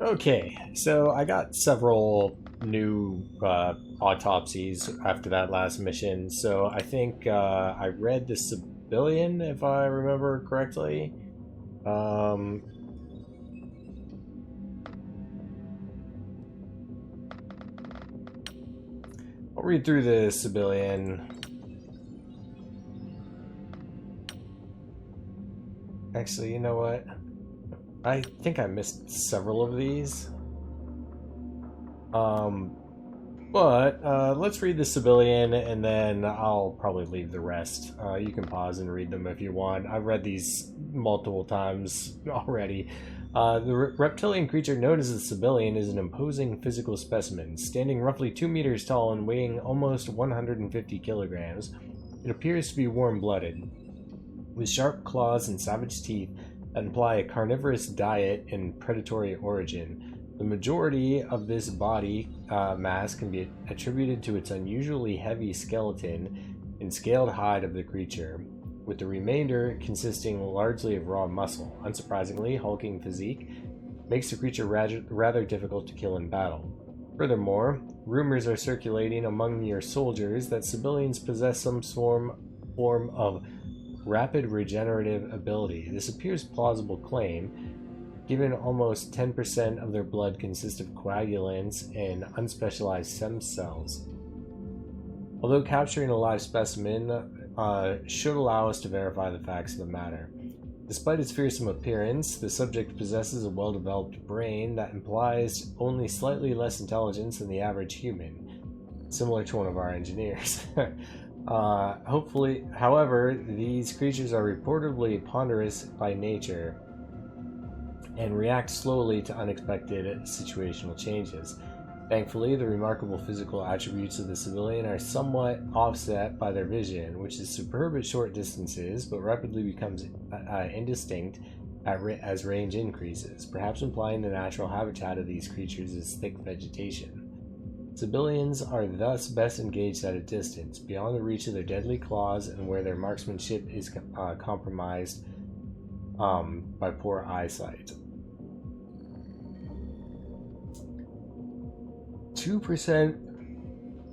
Okay, so I got several new autopsies after that last mission. So I think I read the civilian, if I remember correctly. Um, I'll read through the civilian. Actually, you know what? I think I missed several of these. Um, but let's read the civilian and then I'll probably leave the rest. You can pause and read them if you want. I've read these multiple times already. The reptilian creature known as the civilian is an imposing physical specimen, standing roughly 2 meters tall and weighing almost 150 kilograms. It appears to be warm-blooded, with sharp claws and savage teeth that imply a carnivorous diet and predatory origin. The majority of this body mass can be attributed to its unusually heavy skeleton and scaled hide of the creature, with the remainder consisting largely of raw muscle. Unsurprisingly, hulking physique makes the creature rather difficult to kill in battle. Furthermore, rumors are circulating among your soldiers that civilians possess some form of rapid regenerative ability. This appears plausible claim, given almost 10% of their blood consists of coagulants and unspecialized stem cells. Although capturing a live specimen should allow us to verify the facts of the matter. Despite its fearsome appearance, the subject possesses a well-developed brain that implies only slightly less intelligence than the average human, similar to one of our engineers. Hopefully, however, these creatures are reportedly ponderous by nature and react slowly to unexpected situational changes. Thankfully, the remarkable physical attributes of the civilian are somewhat offset by their vision, which is superb at short distances, but rapidly becomes indistinct as range increases, perhaps implying the natural habitat of these creatures is thick vegetation. Civilians are thus best engaged at a distance, beyond the reach of their deadly claws and where their marksmanship is compromised by poor eyesight. 2%.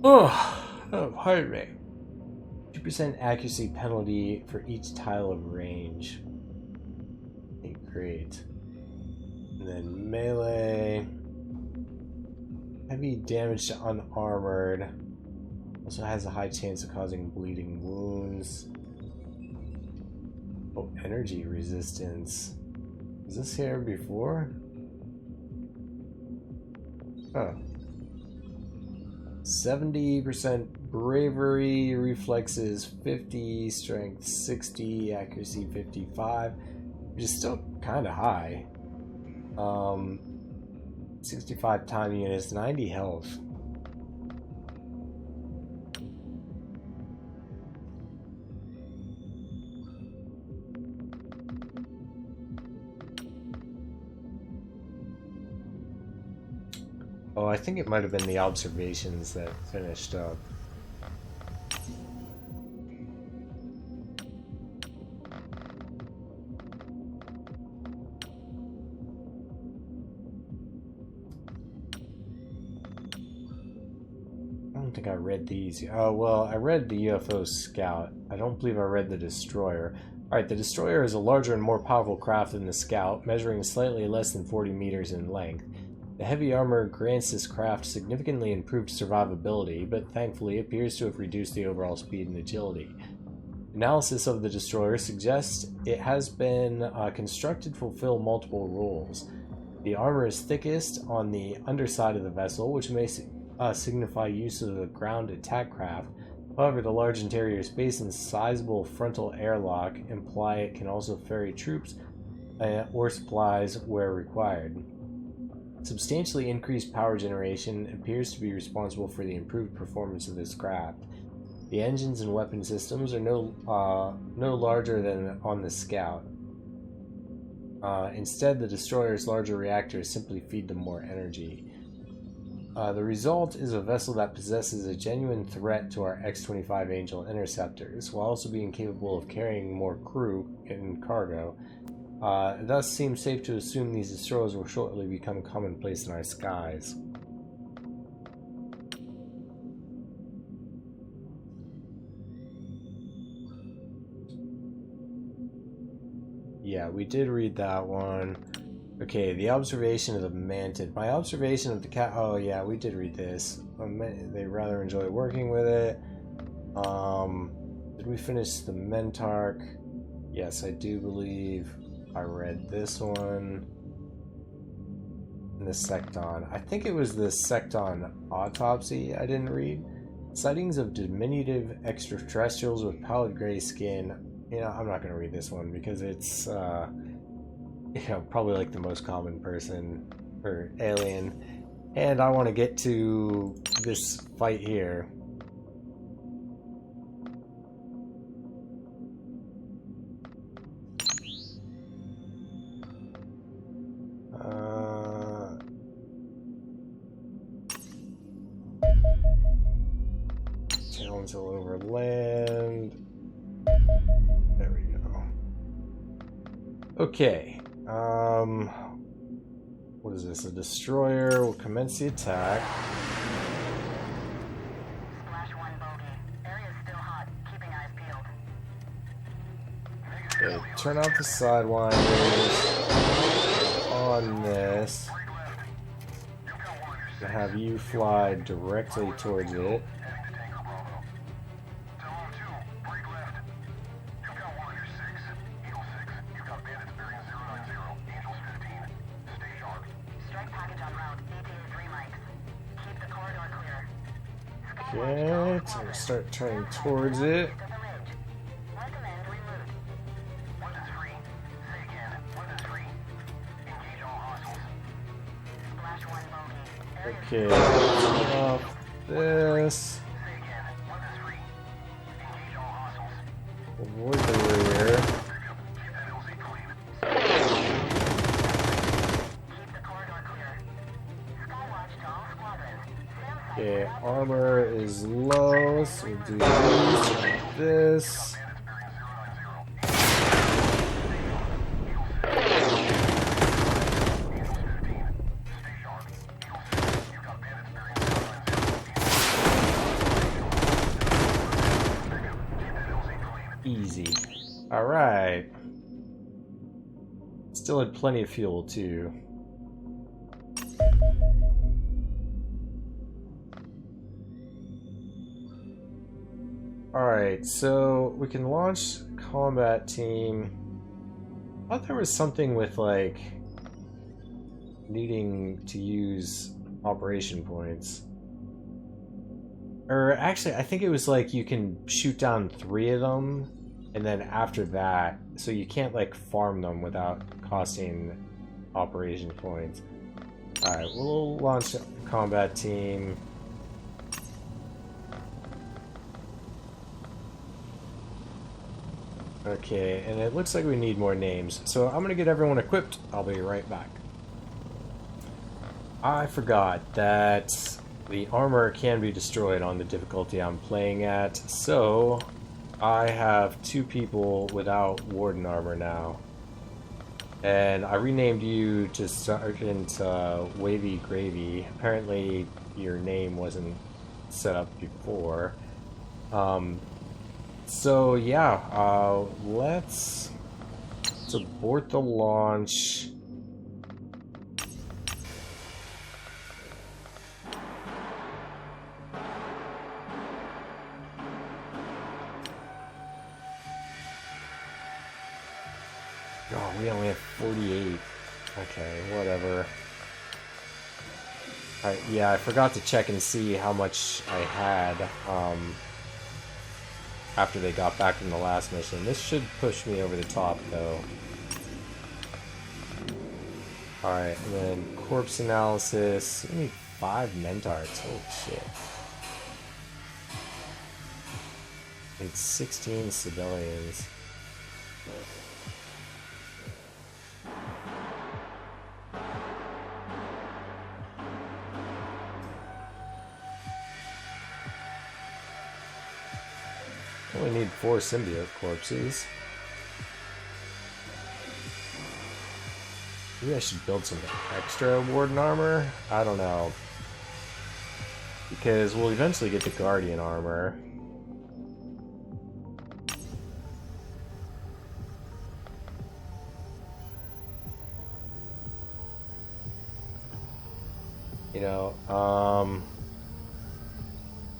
Oh, pardon me. 2% accuracy penalty for each tile of range. Okay, great. And then melee. Heavy damage to unarmored. Also has a high chance of causing bleeding wounds. Oh, energy resistance. Was this here before? Oh. 70% bravery, reflexes 50, strength 60, accuracy 55, which is still kind of high. 65 time units, 90 health. Oh, I think it might have been the observations that finished up. I don't think I read these. Oh, well, I read the UFO Scout. I don't believe I read the Destroyer. Alright, the Destroyer is a larger and more powerful craft than the Scout, measuring slightly less than 40 meters in length. The heavy armor grants this craft significantly improved survivability, but thankfully appears to have reduced the overall speed and agility. Analysis of the destroyer suggests it has been constructed to fulfill multiple roles. The armor is thickest on the underside of the vessel, which may signify use of the ground attack craft. However, the large interior space and sizable frontal airlock imply it can also ferry troops or supplies where required. Substantially increased power generation appears to be responsible for the improved performance of this craft. The engines and weapon systems are no larger than on the Scout. Instead, the destroyer's larger reactors simply feed them more energy. The result is a vessel that possesses a genuine threat to our X-25 Angel interceptors, while also being capable of carrying more crew and cargo. It thus seems safe to assume these destroyers will shortly become commonplace in our skies. Yeah, we did read that one. Okay, the observation of the mantis. My observation of the cat. Oh yeah, we did read this. They rather enjoy working with it. Did we finish the Mentarch? Yes, I do believe I read this one. And the Secton. I think it was the Secton autopsy I didn't read. Sightings of diminutive extraterrestrials with pallid gray skin. You know, I'm not going to read this one because it's, you know, probably like the most common person or alien. And I want to get to this fight here. Townsville overland. There we go. Okay. What is this? A destroyer will commence the attack. Splash 1 bogey. Area's still hot. Keeping eyes peeled. Okay, turn out the sidewinders on this. To have you fly directly towards it. Okay, so I'm start turning towards it. Okay, turn off this. Avoid the rear. Okay, armor is low, so we'll do this. Easy. Alright. Still had plenty of fuel, too. Alright, so we can launch combat team. I thought there was something with, like, needing to use operation points. Or actually, I think it was like you can shoot down 3 of them, and then after that, so you can't like farm them without costing operation points. Alright, we'll launch a combat team. Okay, and it looks like we need more names, so I'm gonna get everyone equipped. I'll be right back. I forgot that the armor can be destroyed on the difficulty I'm playing at, so I have 2 people without Warden armor now. And I renamed you to Sergeant Wavy Gravy. Apparently your name wasn't set up before. So yeah, let's abort the launch. Oh, we only have 48. Okay, whatever. Alright, yeah, I forgot to check and see how much I had, after they got back from the last mission. This should push me over the top, though. Alright, and then corpse analysis. We need 5 Mentarchs. Holy shit. Need 16 civilians. Only need 4 symbiote corpses. Maybe I should build some extra Warden armor? I don't know. Because we'll eventually get the Guardian armor. You know,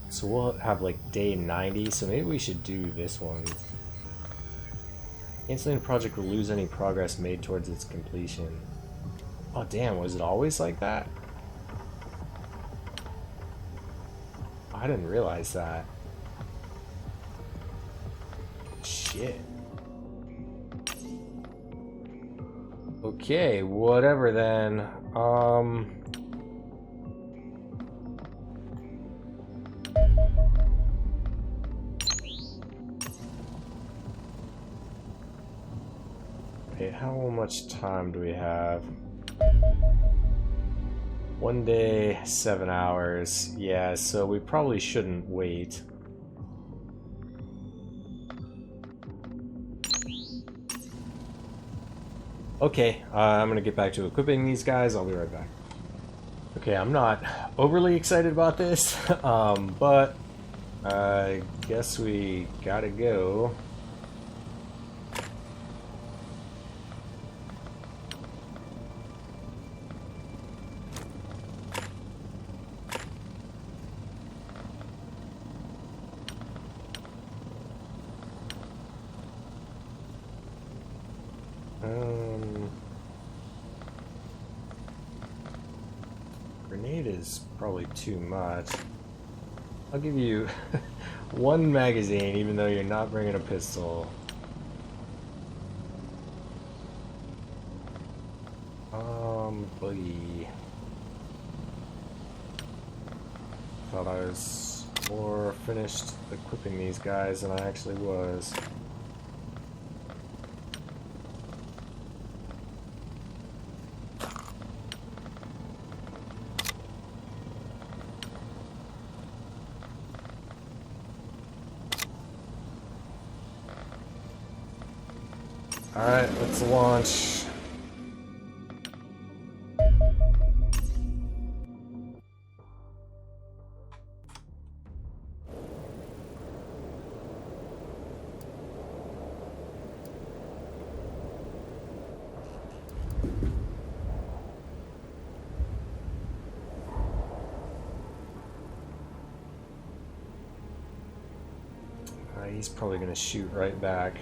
so we'll have like day 90, so maybe we should do this one. Canceling a project will lose any progress made towards its completion. Oh damn, was it always like that? I didn't realize that. Shit. Okay, whatever then. Wait, how much time do we have? 1 day, 7 hours. Yeah, so we probably shouldn't wait. Okay, I'm gonna get back to equipping these guys. I'll be right back. Okay, I'm not overly excited about this, but I guess we gotta go. Grenade is probably too much. I'll give you 1 magazine, even though you're not bringing a pistol. Buggy. Thought I was more finished equipping these guys than I actually was. Alright, let's launch. He's probably going to shoot right back.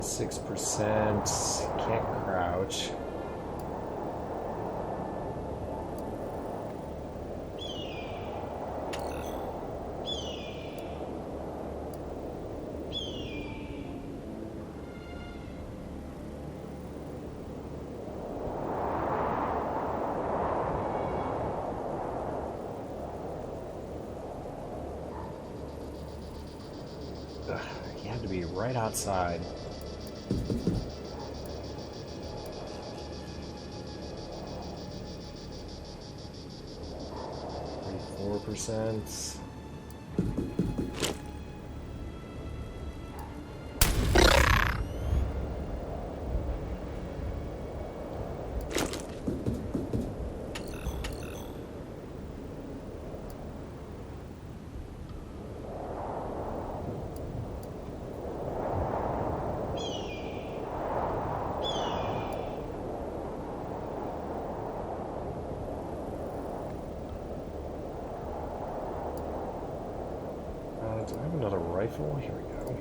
%. Can't crouch. He had to be right outside. 4%. Do I have another rifle? Here we go.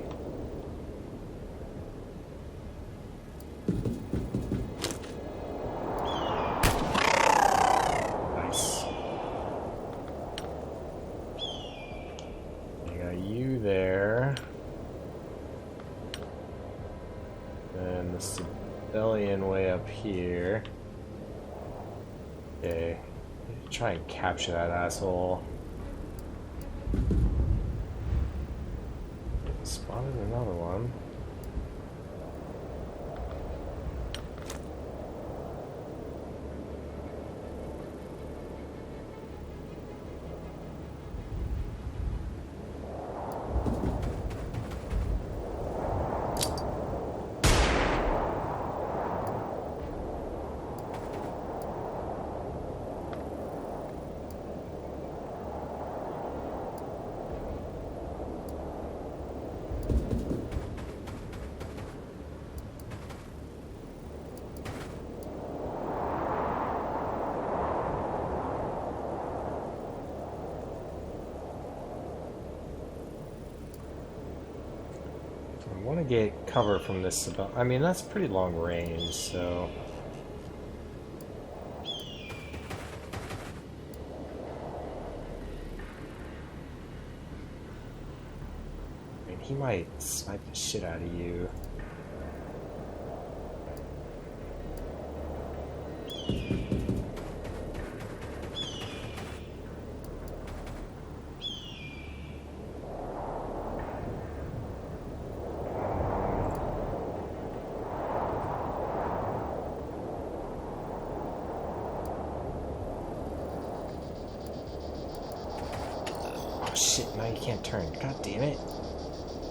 Nice. I got you there. And the civilian way up here. Okay. Try and capture that asshole. Spotted another one. want to get cover from this. I mean, that's pretty long range, so. I mean, he might snipe the shit out of you. Shit, now you can't turn. God damn it.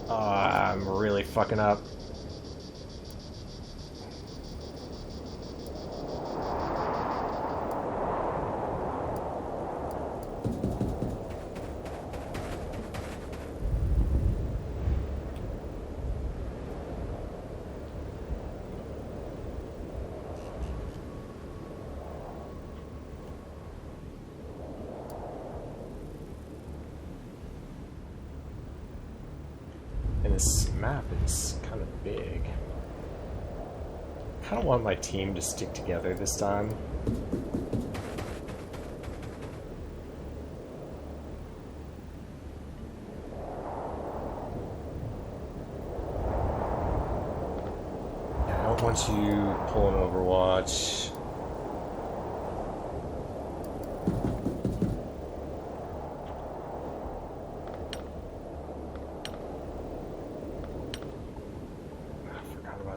Oh, I'm really fucking up. And this map is kind of big. I kind of want my team to stick together this time. Yeah, I don't want you pulling Overwatch.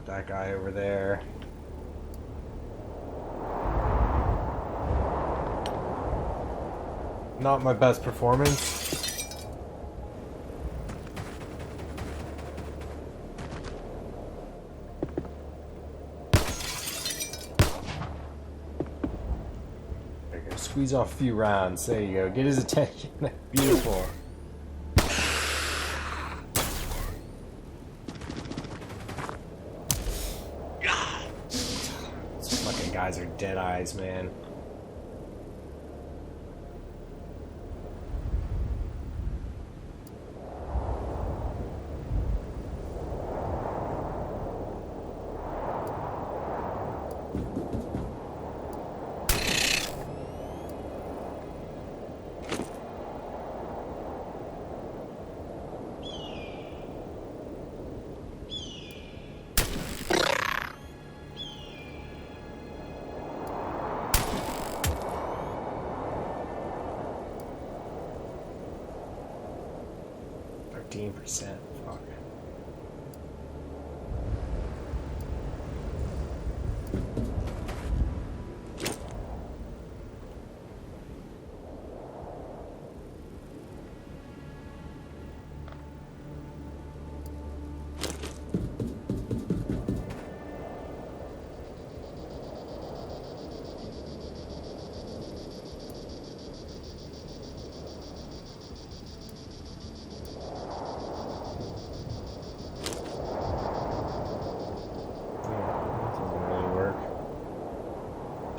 That guy over there. Not my best performance. There you go. Squeeze off a few rounds. There you go. Get his attention. Beautiful. Guys are dead eyes, man. %. Fuck.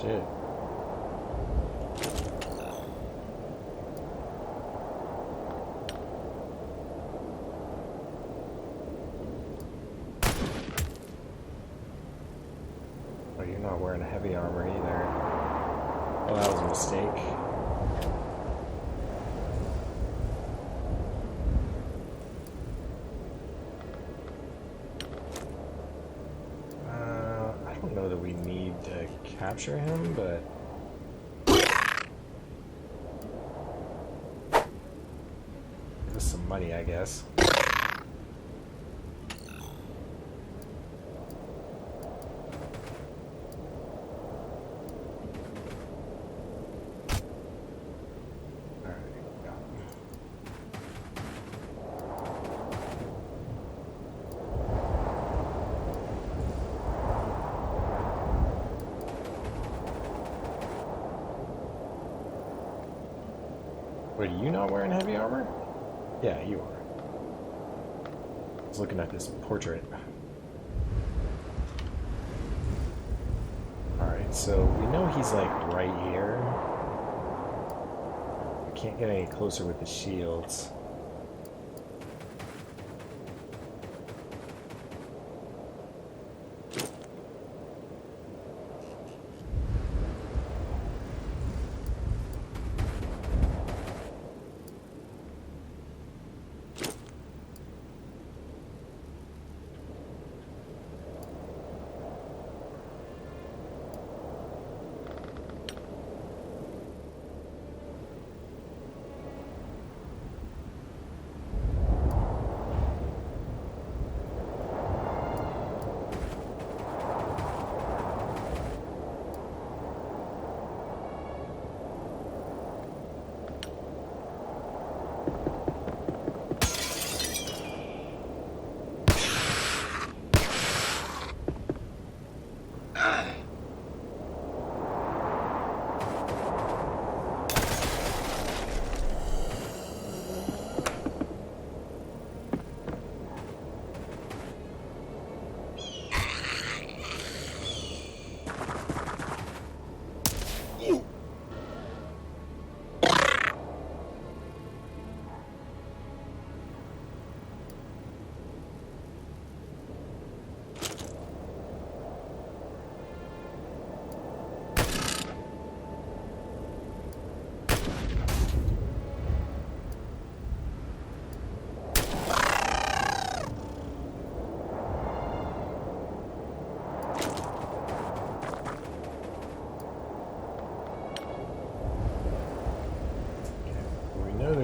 Shit. Oh, you're not wearing a heavy armor either. Oh, that was a mistake. I don't know that we need to capture him, but give us some money, I guess. Wait, are you not wearing heavy armor? Yeah, you are. I was looking at this portrait. Alright, so we know he's like right here. We can't get any closer with the shields.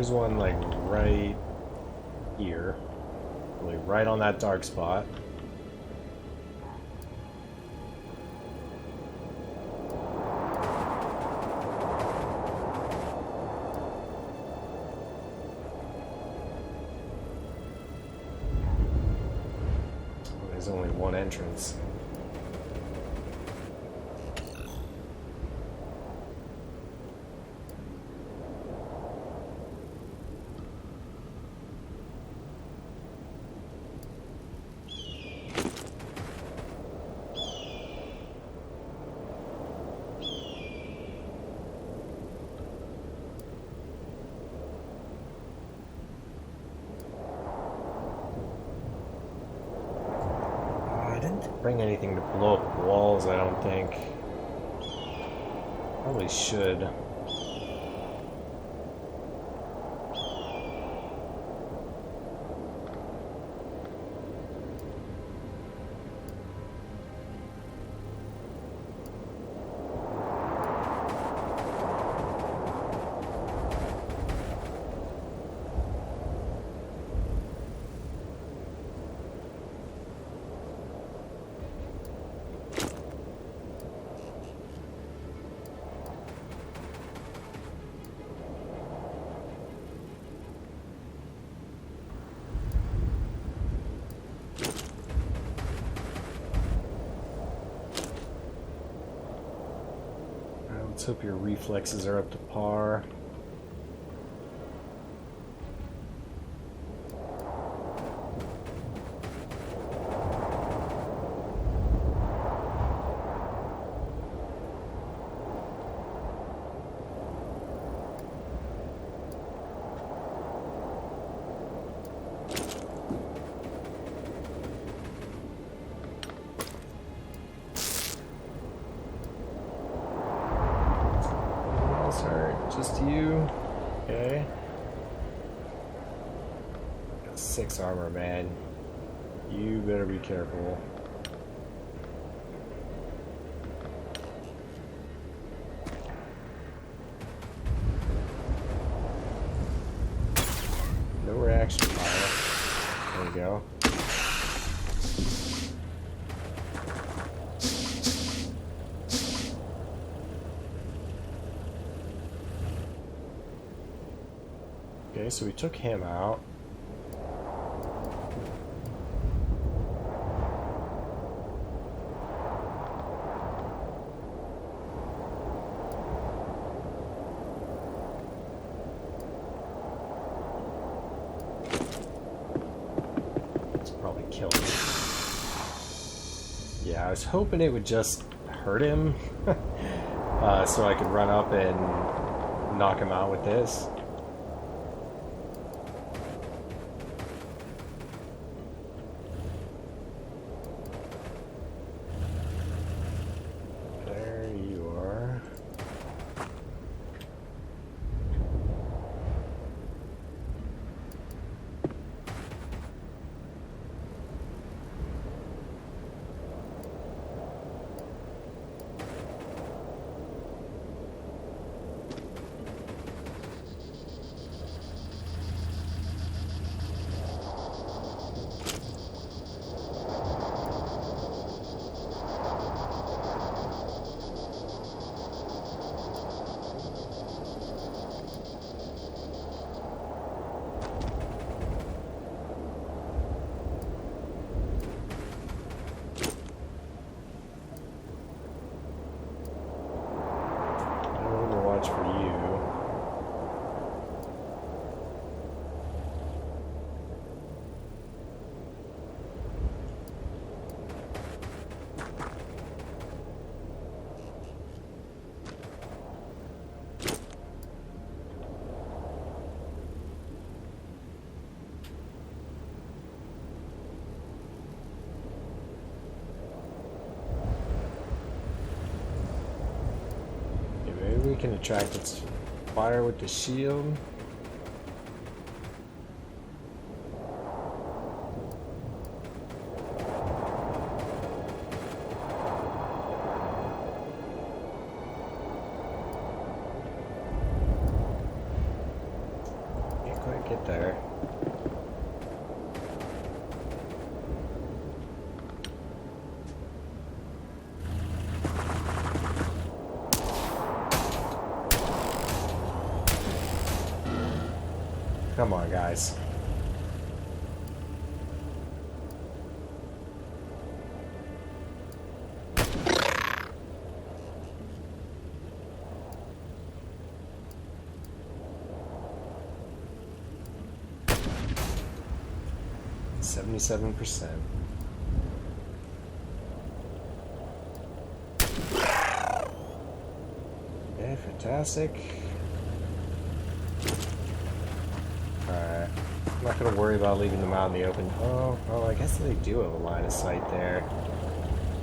There's one like right here. Really right on that dark spot. There's only one entrance. Bring anything to blow up walls, I don't think. Probably should. Let's hope your reflexes are up to par. Just you. Okay. Got 6 armor, man. You better be careful. No reaction fire. There we go. Okay, so we took him out. Let's probably kill him. Yeah, I was hoping it would just hurt him so I could run up and knock him out with this. For you. We can attract its fire with the shield. right there. Come on, guys. %. Okay, fantastic. Alright. I'm not gonna worry about leaving them out in the open. Oh, well, I guess they do have a line of sight there.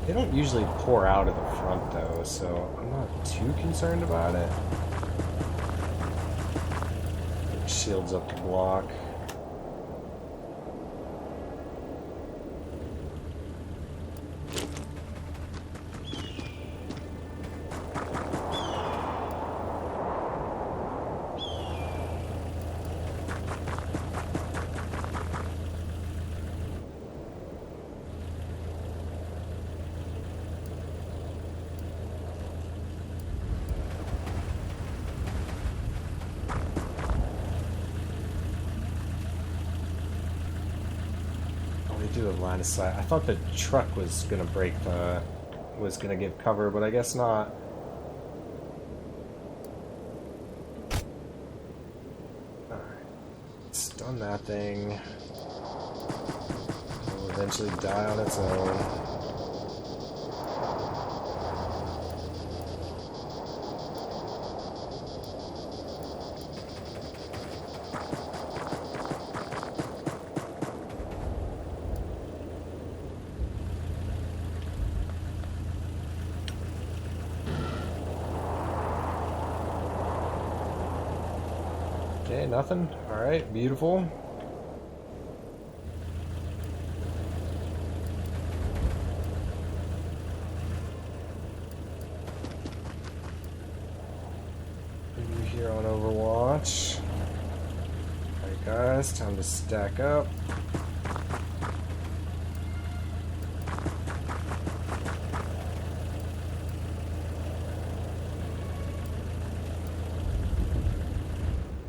They don't usually pour out of the front, though, so I'm not too concerned about it. Shields up the block. Do have line of sight. I thought the truck was gonna was gonna give cover, but I guess not. Alright. Stun that thing. It will eventually die on its own. Okay, nothing. Alright, beautiful. You here on Overwatch. Alright guys, time to stack up.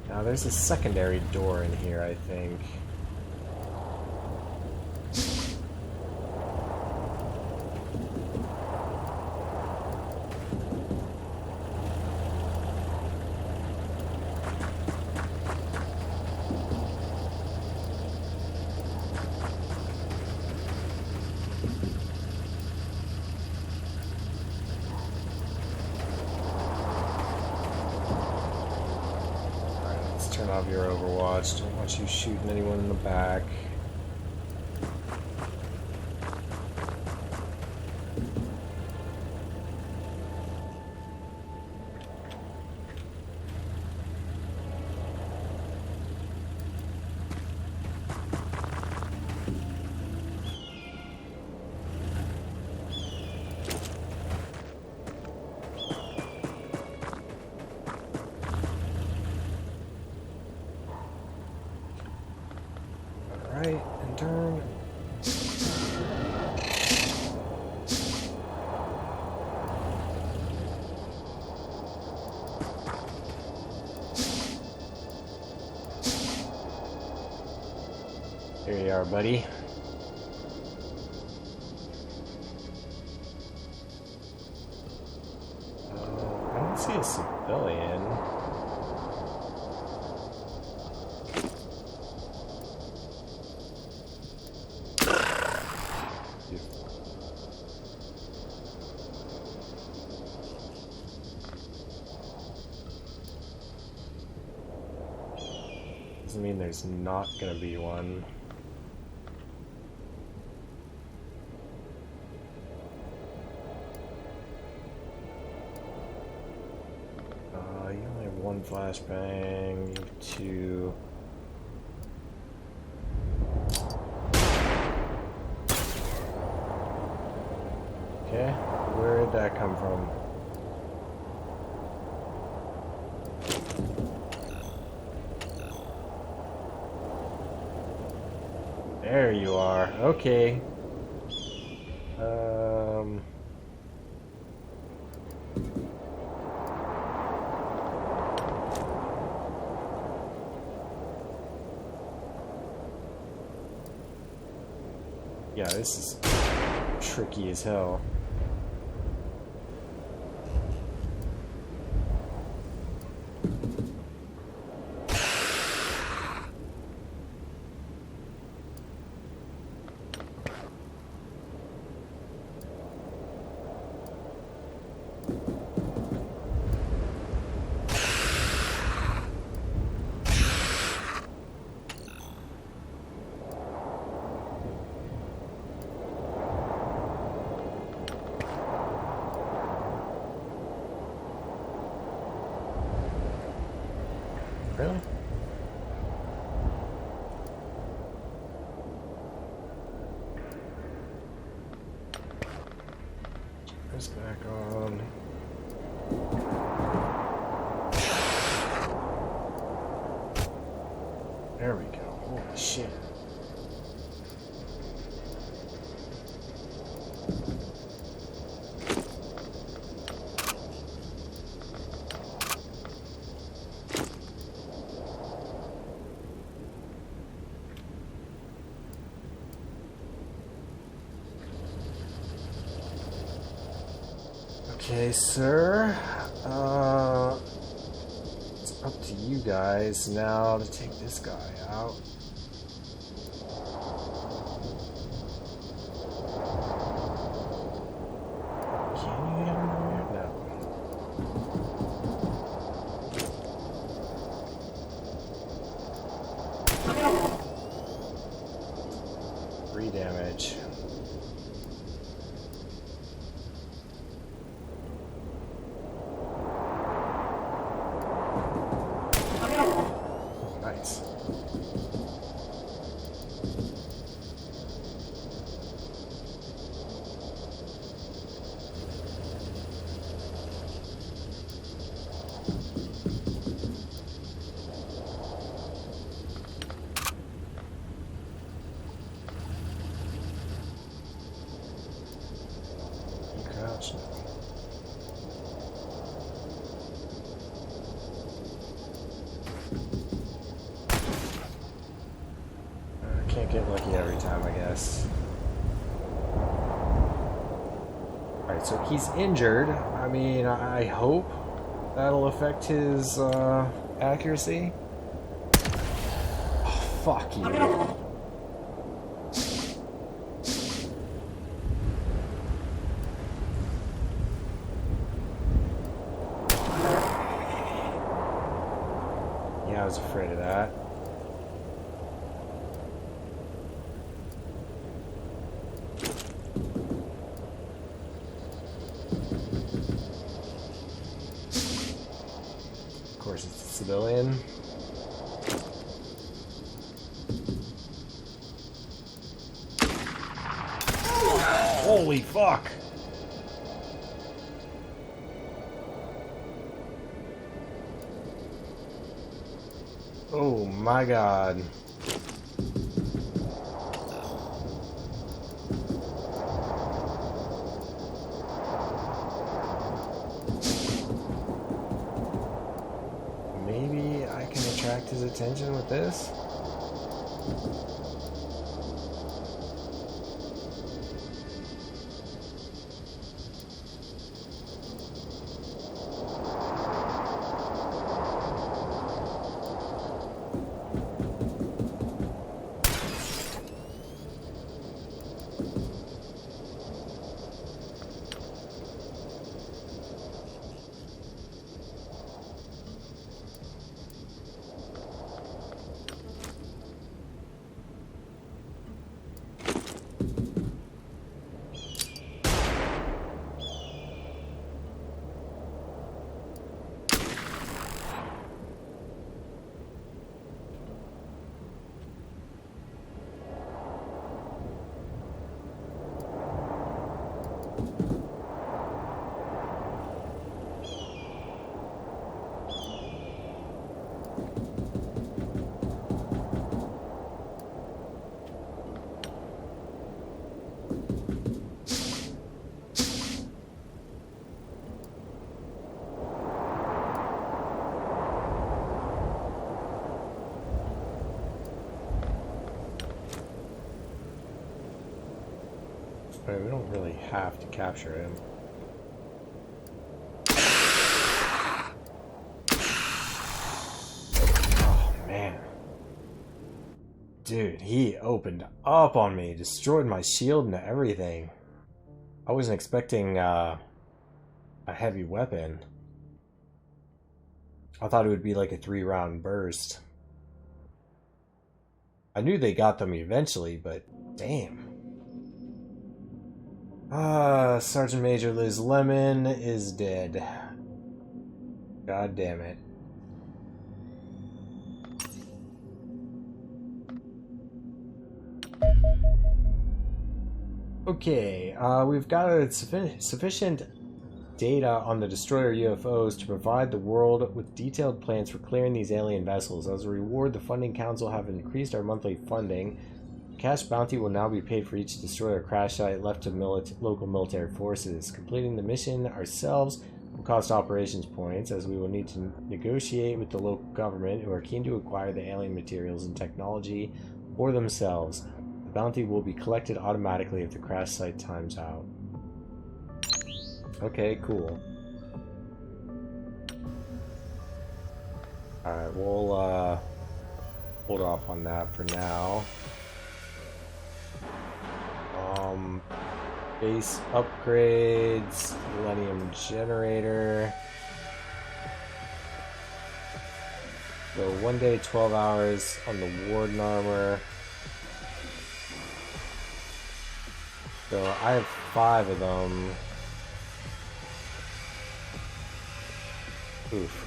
Now there's a secondary door in here, I think. Turn off your Overwatch. Don't want you shooting anyone in the back. Right, and turn. There you are, buddy. I don't see a civilian. Doesn't mean there's not gonna be one. You only have one flashbang, you have two. Okay, where did that come from? There you are. Okay. Um. Yeah, this is tricky as hell. Really? This back on. There we go. Holy shit. Okay, sir. It's up to you guys now to take this guy out. Can you get him over here? No. 3 damage. Nice. Crouch now. Can't get lucky every time, I guess. Alright, so he's injured. I mean, I hope that'll affect his accuracy. Oh, fuck you. Yeah, I was afraid of that. Of course, it's a civilian. Holy fuck! Oh my god. Maybe I can attract his attention with this? Right, we don't really have to capture him. Oh, man. Dude, he opened up on me, destroyed my shield and everything. I wasn't expecting a heavy weapon. I thought it would be like a 3-round burst. I knew they got them eventually, but damn. Sergeant Major Liz Lemon is dead. God damn it. Okay, we've got sufficient data on the destroyer UFOs to provide the world with detailed plans for clearing these alien vessels. As a reward, the Funding Council have increased our monthly funding. Cash bounty will now be paid for each destroyer crash site left to local military forces. Completing the mission ourselves will cost operations points, as we will need to negotiate with the local government, who are keen to acquire the alien materials and technology for themselves. The bounty will be collected automatically if the crash site times out. Okay, cool. Alright, we'll hold off on that for now. Base upgrades, Millennium Generator. So 1 day, 12 hours on the Warden armor. So I have 5 of them. Oof.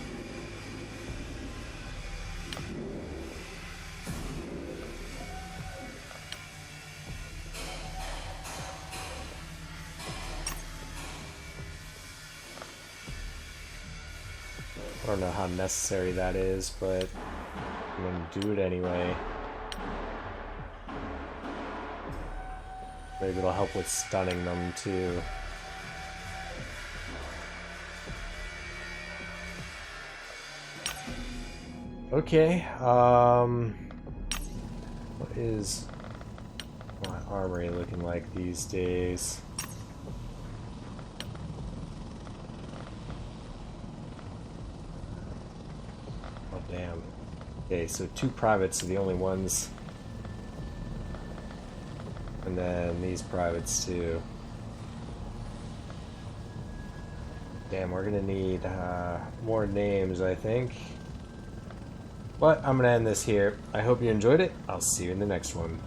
I don't know how necessary that is, but I'm gonna do it anyway. Maybe it'll help with stunning them too. Okay, what is my armory looking like these days? Oh, damn. Okay, so 2 privates are the only ones. And then these privates too. Damn, we're gonna need more names, I think. But I'm gonna end this here. I hope you enjoyed it. I'll see you in the next one.